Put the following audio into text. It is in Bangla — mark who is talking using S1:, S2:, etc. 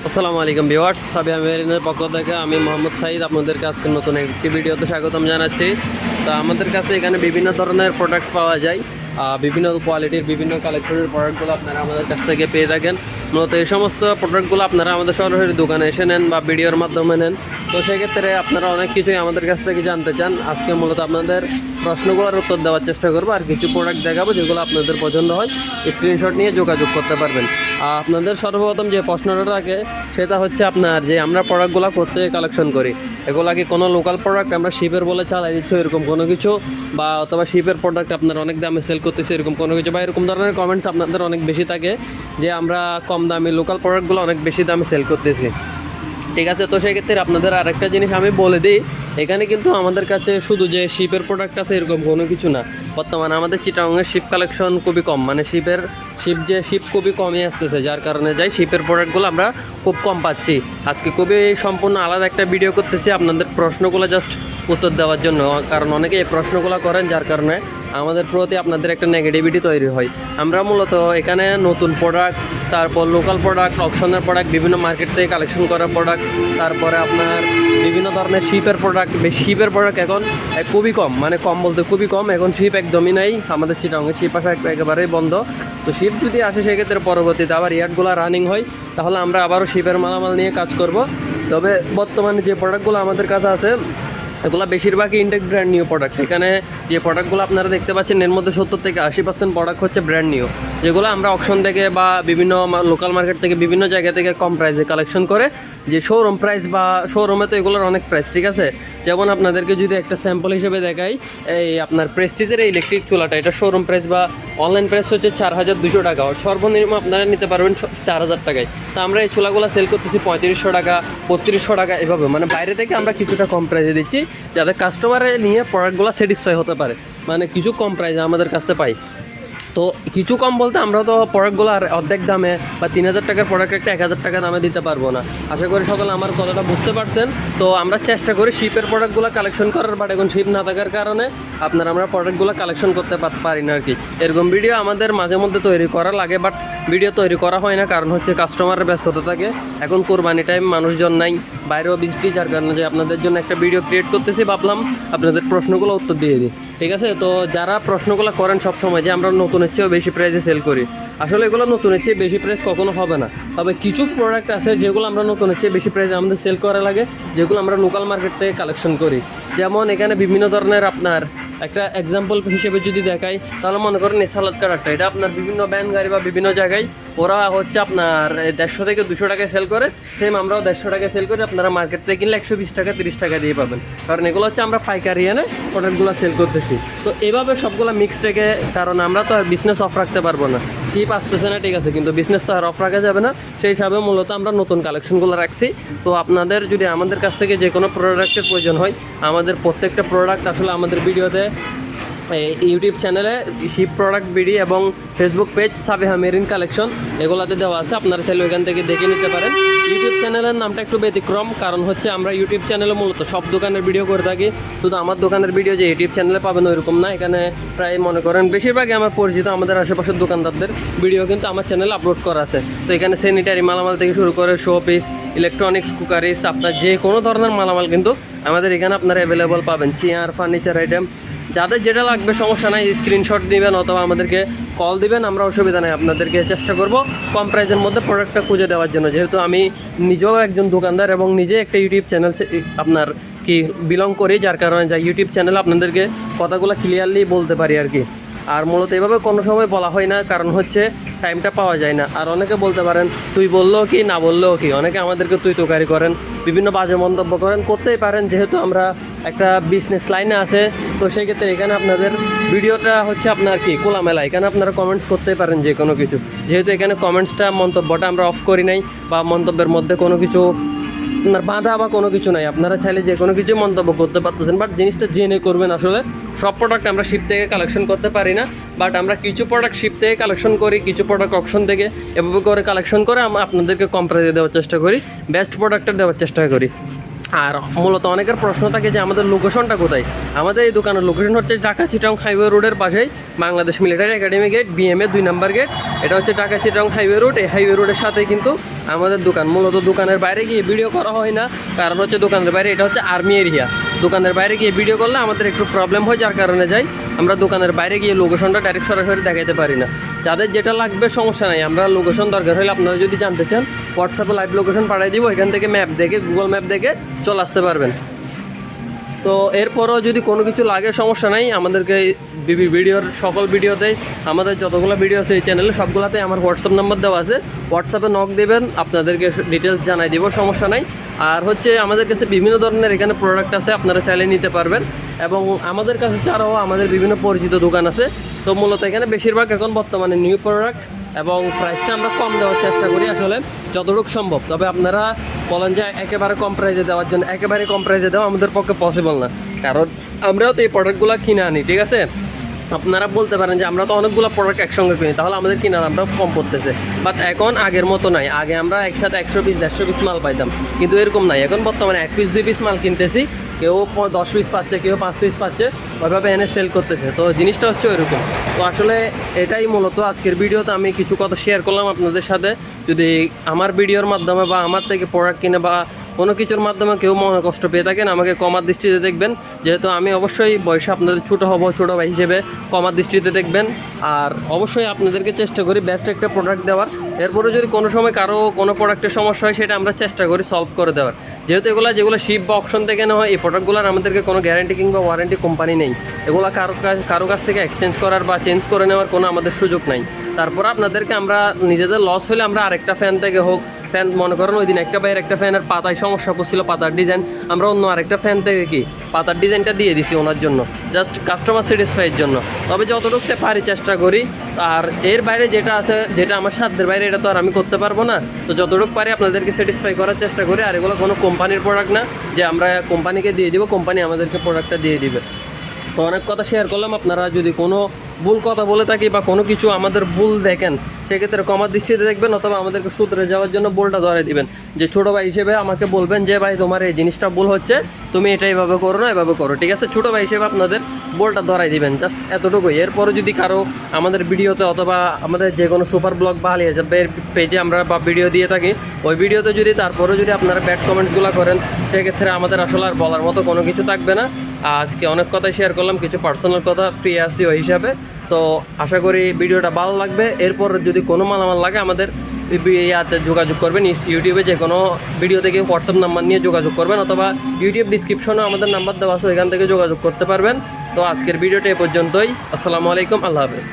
S1: আসসালামু আলাইকুম ভিউয়ার্স, সাবিহা মেরিনের পক্ষ থেকে আমি মোহাম্মদ সাইদ আপনাদেরকে আজকে নতুন একটি ভিডিওতে স্বাগতম জানাচ্ছি। তো আমাদের কাছে এখানে বিভিন্ন ধরনের প্রোডাক্ট পাওয়া যায়, বিভিন্ন কোয়ালিটির বিভিন্ন কালেকশনের প্রোডাক্টগুলো আপনারা আমাদের কাছ থেকে পেয়ে থাকেন। মূলত এই সমস্ত প্রোডাক্টগুলো আপনারা আমাদের সরাসরি দোকানে এসে নেন বা ভিডিওর মাধ্যমে নেন। তো সেক্ষেত্রে আপনারা অনেক কিছুই আমাদের কাছ থেকে জানতে চান। আজকে মূলত আপনাদের প্রশ্নগুলোর উত্তর দেওয়ার চেষ্টা করবো, আর কিছু প্রোডাক্ট দেখাবো যেগুলো আপনাদের পছন্দ হয়। স্ক্রিনশট নিয়ে যোগাযোগ করতে পারবেন। আপনাদের সর্বপ্রথম যে প্রশ্নটা থাকে সেটা হচ্ছে আপনার যে আমরা প্রোডাক্টগুলো করতে কালেকশন করি, এগুলা কি কোনো লোকাল প্রোডাক্ট আমরা শিপের বলে চালাই দিচ্ছি এরকম কোনো কিছু, বা অথবা শিপের প্রোডাক্ট আপনার অনেক দামে সেল করতেছে এরকম কোনো কিছু, বা এরকম ধরনের কমেন্টস আপনাদের অনেক বেশি থাকে যে আমরা কম দামি লোকাল প্রোডাক্টগুলো অনেক বেশি দামে সেল করতেছি। ঠিক আছে, তো সেক্ষেত্রে আপনাদের আরেকটা জিনিস আমি বলে দিই, এখানে কিন্তু আমাদের কাছে শুধু যে শিপের প্রোডাক্ট আছে এরকম কোনো কিছু না। বর্তমানে আমাদের চিটাগাংয়ের শিপ কালেকশন খুবই কম, মানে শিপ খুবই কমই আসতেছে, যার কারণে শিপের প্রোডাক্টগুলো আমরা খুব কম পাচ্ছি। আজকে খুবই সম্পূর্ণ আলাদা একটা ভিডিও করতেছি আপনাদের প্রশ্নগুলো জাস্ট উত্তর দেওয়ার জন্য, কারণ অনেকে এই প্রশ্নগুলো করেন, যার কারণে আমাদের প্রতি আপনাদের একটা নেগেটিভিটি তৈরি হয়। আমরা মূলত এখানে নতুন প্রোডাক্ট, তারপর লোকাল প্রোডাক্ট, অপশনের প্রোডাক্ট, বিভিন্ন মার্কেট থেকে কালেকশন করা প্রোডাক্ট, তারপরে আপনার বিভিন্ন ধরনের শিপের প্রোডাক্ট। শিপের প্রোডাক্ট এখন খুবই কম, মানে কম বলতে খুবই কম, এখন শিপ একদমই নাই আমাদের চিটাগাংয়ে, শিপ আসা একেবারেই বন্ধ। তো শিপ যদি আসে সেক্ষেত্রে পরবর্তীতে আবার ইয়ার্ডগুলো রানিং হয়, তাহলে আমরা আবারও শিপের মালামাল নিয়ে কাজ করব। তবে বর্তমানে যে প্রোডাক্টগুলো আমাদের কাছে আছে এগুলো বেশিরভাগই ইনটেক ব্র্যান্ড নিউ প্রোডাক্ট। এখানে যে প্রোডাক্টগুলো আপনারা দেখতে পাচ্ছেন এর মধ্যে 70 থেকে 80% প্রোডাক্ট হচ্ছে ব্র্যান্ড নিউ, যেগুলো আমরা অকশন থেকে বা বিভিন্ন লোকাল মার্কেট থেকে বিভিন্ন জায়গা থেকে কম প্রাইসে কালেকশন করে, যে শোরুম প্রাইস বা শোরুমে তো এগুলোর অনেক প্রাইস। ঠিক আছে, যেমন আপনাদেরকে যদি একটা স্যাম্পল হিসেবে দেখাই, এই আপনার প্রেস্টিজের এই ইলেকট্রিক চুলাটা, এটা শোরুম প্রাইস বা অনলাইন প্রাইস হচ্ছে 4200 টাকা, সর্বনিম্ন আপনারা নিতে পারবেন 4000 টাকায়। তো আমরা এই চুলাগুলো সেল করতেছি 3500 টাকা, 3200 টাকা, এভাবে, মানে বাইরে থেকে আমরা কিছুটা কম প্রাইসে দিচ্ছি যাতে কাস্টমারে নিয়ে প্রোডাক্টগুলো স্যাটিসফাই হতে পারে, মানে কিছু কম প্রাইসে আমাদের কাছ থেকে পাই। তো কিছু কম বলতে আমরা তো প্রোডাক্টগুলো আর অর্ধেক দামে বা 3000 টাকার প্রোডাক্ট একটা 1000 টাকা দামে দিতে পারবো না। আশা করি সকলে আমার কথাটা বুঝতে পারছেন। তো আমরা চেষ্টা করি শিপের প্রোডাক্টগুলো কালেকশন করার, বাট এখন শিপ না থাকার কারণে আমরা প্রোডাক্টগুলো কালেকশন করতে পারি না আর কি। এরকম ভিডিও আমাদের মাঝে মধ্যে তৈরি করা লাগে, বাট ভিডিও তৈরি করা হয় না, কারণ হচ্ছে কাস্টমারের ব্যস্ততা থাকে। এখন কোরবানি টাইম, মানুষজন নাই, বাইরেও বৃষ্টি, যার কারণে যে আপনাদের জন্য একটা ভিডিও ক্রিয়েট করতেছি, ভাবলাম আপনাদের প্রশ্নগুলো উত্তর দিয়ে দিই। ঠিক আছে, তো যারা প্রশ্নগুলো করেন সবসময় যে আমরা নতুনের চেয়েও বেশি প্রাইসে সেল করি, আসলে এগুলো নতুনের চেয়ে বেশি প্রাইস কখনো হবে না। তবে কিছু প্রোডাক্ট আছে যেগুলো আমরা নতুনের চেয়ে বেশি প্রাইসে আমাদের সেল করা লাগে, যেগুলো আমরা লোকাল মার্কেট থেকে কালেকশন করি। যেমন এখানে বিভিন্ন ধরনের আপনার একটা এক্সাম্পল হিসেবে যদি দেখাই, তাহলে মনে করেন এই সালাদ কাটারটা, এটা আপনার বিভিন্ন ভ্যান গাড়ি বা বিভিন্ন জায়গায় ওরা হচ্ছে আপনার 150 থেকে 200 টাকায় সেল করে, সেম আমরাও 150 টাকায় সেল করি। আপনারা মার্কেট থেকে কিনলে 120 টাকা 30 টাকা দিয়ে পাবেন, কারণ এগুলো হচ্ছে আমরা পাইকারি এনে প্রোডাক্টগুলো সেল করতেছি। তো এভাবে সবগুলো মিক্স রেখে, কারণ আমরা তো আর বিজনেস অফ রাখতে পারবো না, চিপ আসতেছে না, ঠিক আছে, কিন্তু বিজনেস তো আর অফ রাখা যাবে না। সেই হিসাবে মূলত আমরা নতুন কালেকশনগুলো রাখছি। তো আপনাদের যদি আমাদের কাছ থেকে যে কোনো প্রোডাক্টের প্রয়োজন হয়, আমাদের প্রত্যেকটা প্রোডাক্ট আসলে আমাদের ভিডিওতে ইউটিউব চ্যানেলে শিপ প্রোডাক্ট বিডি এবং Facebook page Sabiha marine collection এগুলোতে দেওয়া আছে, আপনারা চাইলে ওইখান থেকে দেখে নিতে পারেন। ইউটিউব চ্যানেলের নামটা একটু ব্যতিক্রম, কারণ হচ্ছে আমরা ইউটিউব চ্যানেলে মূলত সব দোকানের ভিডিও করে থাকি। শুধু আমার দোকানের ভিডিও যে ইউটিউব চ্যানেলে পাবেন ওইরকম না, এখানে প্রায় মনে করেন বেশিরভাগই আমার পরিচিত আমাদের আশেপাশের দোকানদারদের ভিডিও কিন্তু আমার চ্যানেলে আপলোড করা আছে। তো এখানে স্যানিটারি মালামাল থেকে শুরু করে শো পিস, ইলেকট্রনিক্স, কুকারিস, আপনার যে কোনো ধরনের মালামাল কিন্তু আমাদের এখানে আপনারা অ্যাভেলেবল পাবেন। চেয়ার, ফার্নিচার আইটেম, যাদের যেটা লাগবে সমস্যা নাই, স্ক্রিনশট দিবেন অথবা আমাদেরকে কল দিবেন, আমরা অসুবিধা নেই, আপনাদেরকে চেষ্টা করব কম প্রাইসের মধ্যে প্রোডাক্টটা খুঁজে দেওয়ার জন্য। যেহেতু আমি নিজেও একজন দোকানদার এবং নিজে একটা ইউটিউব চ্যানেল আপনার বিলং করি, যার কারণে ইউটিউব চ্যানেলে আপনাদেরকে কথাগুলো ক্লিয়ারলি বলতে পারি আর কি। আর মূলত এভাবে কোনো সময় বলা হয় না, কারণ হচ্ছে টাইমটা পাওয়া যায় না। আর অনেকে বলতে পারেন তুই বললেও কি না বললেও কি, অনেকে আমাদেরকে তুই তোকারি করেন, বিভিন্ন বাজে মন্তব্য করেন, করতেই পারেন, যেহেতু আমরা একটা বিজনেস লাইনে আছে। তো সেই ক্ষেত্রে এখানে আপনাদের ভিডিওটা হচ্ছে আপনার খোলামেলা, এখানে আপনারা কমেন্টস করতেই পারেন যে কোনো কিছু, যেহেতু এখানে কমেন্টসটা মন্তব্যটা আমরা অফ করি নাই, বা মন্তব্যের মধ্যে কোনো কিছু আপনার বাধা বা কোনো কিছু নাই, আপনারা চাইলে যে কোনো কিছু মন্তব্য করতে পারতেছেন, বাট জিনিসটা জেনে করবেন। আসলে সব প্রোডাক্ট আমরা শিপ থেকে কালেকশন করতে পারি না, বাট আমরা কিছু প্রোডাক্ট শিপ থেকে কালেকশন করি, কিছু প্রোডাক্ট অকশন থেকে, এভাবে করে কালেকশন করে আমরা আপনাদেরকে কম প্রাইসে দেওয়ার চেষ্টা করি, বেস্ট প্রোডাক্টটা দেওয়ার চেষ্টা করি। আর মূলত অনেকের প্রশ্ন থাকে যে আমাদের লোকেশনটা কোথায়। আমাদের এই দোকানের লোকেশন হচ্ছে ঢাকা চিটাগং হাইওয়ে রোডের পাশেই Bangladesh military academy gate, BMA 2 number gate. এটা হচ্ছে ঢাকা চিটাগং হাইওয়ে রোড। এই হাইওয়ে রোডের সাথেই কিন্তু আমাদের দোকান। মূলত দোকানের বাইরে গিয়ে ভিডিও করা হয় না, কারণ হচ্ছে দোকানের বাইরে এটা হচ্ছে আর্মি এরিয়া। দোকানের বাইরে গিয়ে ভিডিও করলে আমাদের একটু প্রবলেম হয়, যার কারণে যাই আমরা দোকানের বাইরে গিয়ে লোকেশনটা ডাইরেক্ট সরাসরি দেখাতে পারি না। যাদের যেটা লাগবে সমস্যা নাই, আমরা লোকেশন দরকার হলে আপনারা যদি জানতে চান হোয়াটসঅ্যাপে লাইভ লোকেশন পাঠিয়ে দিব, এখান থেকে ম্যাপ দেখে গুগল ম্যাপ দেখে চলে আসতে পারবেন। তো এরপরও যদি কোনো কিছু লাগে সমস্যা নাই, আমাদেরকে ভিডিওর সকল ভিডিওতেই আমাদের যতগুলো ভিডিও আছে এই চ্যানেলে সবগুলোতেই আমার হোয়াটসঅ্যাপ নাম্বার দেওয়া আছে। হোয়াটসঅ্যাপে নক দেবেন, আপনাদেরকে ডিটেলস জানাই দিব, সমস্যা নাই। আর হচ্ছে আমাদের কাছে বিভিন্ন ধরনের এখানে প্রোডাক্ট আছে, আপনারা চাইলে নিতে পারবেন। এবং আমাদের কাছে ছাড়াও আমাদের বিভিন্ন পরিচিত দোকান আছে। তো মূলত এখানে বেশিরভাগ এখন বর্তমানে নিউ প্রোডাক্ট, এবং প্রাইসটা আমরা কম দেওয়ার চেষ্টা করি আসলে যতটুকু সম্ভব। তবে আপনারা বলেন যে একেবারে কম প্রাইসে দেওয়ার জন্য, একেবারে কম প্রাইসে দেওয়া আমাদের পক্ষে পসিবল না, কারণ আমরাও তো এই প্রোডাক্টগুলো কিনে আনি, ঠিক আছে। আপনারা বলতে পারেন যে আমরা তো অনেকগুলো প্রোডাক্ট একসঙ্গে কিনি, তাহলে আমাদের কেনার আমরা কম পড়তেছে। বাট এখন আগের মতো নাই। আগে আমরা একসাথে 100 পিস 150 পিস মাল পাইতাম, কিন্তু এরকম নাই। এখন বর্তমানে 1 পিস 2 পিস মাল কিনতেছি, কেউ 10 পিস পাচ্ছে, কেউ 5 পিস পাচ্ছে, ওইভাবে এনে সেল করতেছে। তো জিনিসটা হচ্ছে ওইরকম। তো আসলে এটাই মূলত আজকের ভিডিওতে আমি কিছু কথা শেয়ার করলাম আপনাদের সাথে। যদি আমার ভিডিওর মাধ্যমে বা আমার থেকে প্রোডাক্ট কিনে বা কোনো কিছুর মাধ্যমে কেউ মনে কষ্ট পেয়ে থাকেন, আমাকে কমার দৃষ্টিতে দেখবেন। যেহেতু আমি অবশ্যই বয়সে আপনাদের ছোটো হব, ছোটো ভাই হিসেবে কমার দৃষ্টিতে দেখবেন। আর অবশ্যই আপনাদেরকে চেষ্টা করি বেস্ট একটা প্রোডাক্ট দেওয়ার। এরপরে যদি কোনো সময় কারো কোনো প্রোডাক্টের সমস্যা হয়, সেটা আমরা চেষ্টা করি সলভ করে দেওয়ার। যেহেতু যেগুলো শিপ বা অপশন থেকে নেওয়া হয়, এই প্রোডাক্টগুলোর আমাদেরকে কোনো গ্যারান্টি কিংবা ওয়ারেন্টি কোম্পানি নেই। এগুলো কারো কাছ থেকে এক্সচেঞ্জ করার বা চেঞ্জ করে নেওয়ার কোনো আমাদের সুযোগ নাই। তারপর আপনাদেরকে আমরা নিজেদের লস হলে আমরা আরেকটা ফ্যান থেকে হোক, ফ্যান মনে করেন ওই দিন একটা বাইরের একটা ফ্যানের পাতায় সমস্যা পড়ছিল, পাতার ডিজাইন, আমরা অন্য আরেকটা ফ্যান থেকে কি পাতার ডিজাইনটা দিয়ে দিছি ওনার জন্য, জাস্ট কাস্টমার স্যাটিসফাইয়ের জন্য। তবে যতটুকু পারি চেষ্টা করি। আর এর বাইরে যেটা আছে, যেটা আমার সাধ্যের বাইরে, এটা তো আর আমি করতে পারবো না। তো যতটুকু পারি আপনাদেরকে স্যাটিসফাই করার চেষ্টা করি। আর এগুলো কোনো কোম্পানির প্রোডাক্ট না যে আমরা কোম্পানিকে দিয়ে দিব, কোম্পানি আমাদেরকে প্রোডাক্টটা দিয়ে দিবে। তো অনেক কথা শেয়ার করলাম। আপনারা যদি কোনো ভুল কথা বলে থাকি বা কোনো কিছু আমাদের ভুল দেখেন, সেক্ষেত্রে কমার দৃষ্টিতে দেখবেন, অথবা আমাদেরকে শুধরে যাওয়ার জন্য বোলটা ধরে দিবেন। যে ছোটো ভাই হিসেবে আমাকে বলবেন যে ভাই তোমার এই জিনিসটা ভুল হচ্ছে, তুমি এটা এইভাবে করো না, এভাবে করো, ঠিক আছে। ছোটো ভাই হিসেবে আপনাদের বোলটা ধরাই দিবেন, জাস্ট এতটুকুই। এরপরে যদি কারো আমাদের ভিডিওতে অথবা আমাদের যে কোনো সুপার ব্লগ বা আলিয়া পেজে আমরা বা ভিডিও দিয়ে থাকি, ওই ভিডিওতে যদি তারপরেও যদি আপনারা ব্যাড কমেন্টসগুলো করেন, সেক্ষেত্রে আমাদের আসলে আর বলার মতো কোনো কিছু থাকবে না। আজকে অনেক কথাই শেয়ার করলাম, কিছু পার্সোনাল কথা, ফ্রি আসছি ওই হিসাবে। তো আশা করি ভিডিওটা ভালো লাগবে। এরপর যদি কোনো মালামাল লাগে আমাদের ইয়াতে যোগাযোগ করবেন, ইউটিউবে যে কোনো ভিডিও থেকে হোয়াটসঅ্যাপ নাম্বার নিয়ে যোগাযোগ করবেন, অথবা ইউটিউব ডিসক্রিপশনেও আমাদের নাম্বার দেওয়া আছে, ওইখান থেকে যোগাযোগ করতে পারবেন। তো আজকের ভিডিওটা এ পর্যন্তই। আসসালামু আলাইকুম, আল্লাহ হাফেজ।